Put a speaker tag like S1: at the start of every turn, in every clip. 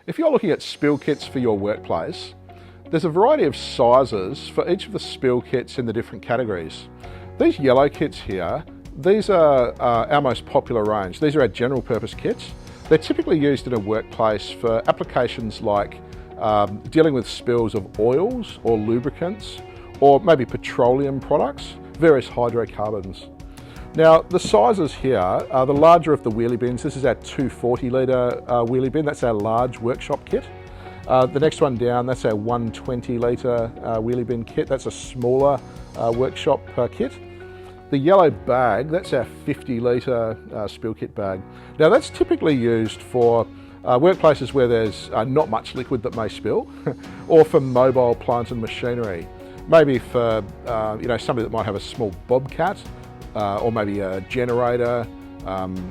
S1: If you're looking at spill kits for your workplace, there's a variety of sizes for each of the spill kits in the different categories. These yellow kits here, these are our most popular range. These are our general purpose kits. They're typically used in a workplace for applications like dealing with spills of oils or lubricants, or maybe petroleum products, various hydrocarbons. Now, the sizes here are the larger of the wheelie bins. This is our 240 litre wheelie bin. That's our large workshop kit. The next one down, that's our 120 litre wheelie bin kit. That's a smaller workshop kit. The yellow bag, that's our 50 litre spill kit bag. Now, that's typically used for workplaces where there's not much liquid that may spill, or for mobile plant and machinery. Maybe for somebody that might have a small bobcat, or maybe a generator,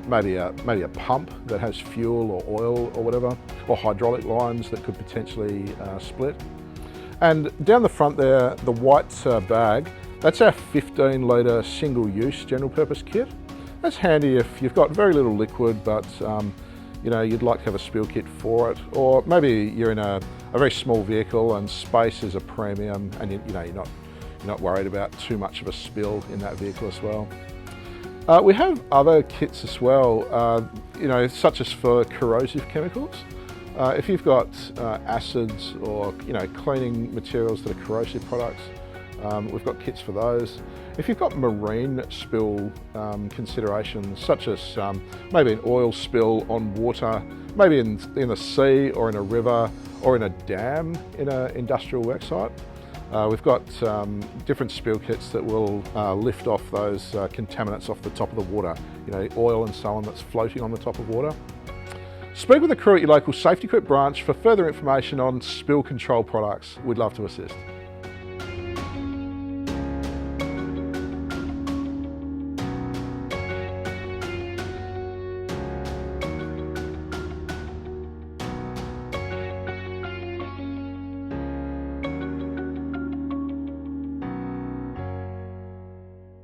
S1: maybe a pump that has fuel or oil or whatever, or hydraulic lines that could potentially split. And down the front there, the white bag, that's our 15 litre single-use general purpose kit. That's handy if you've got very little liquid, but you'd like to have a spill kit for it, or maybe you're in a very small vehicle and space is a premium, and you're not worried about too much of a spill in that vehicle as well. We have other kits as well, such as for corrosive chemicals. If you've got acids or cleaning materials that are corrosive products, we've got kits for those. If you've got marine spill considerations, such as maybe an oil spill on water, maybe in the sea or in a river or in a dam in an industrial worksite, we've got different spill kits that will lift off those contaminants off the top of the water, oil and so on that's floating on the top of water. Speak with the crew at your local SafetyQuip branch for further information on spill control products. We'd love to assist.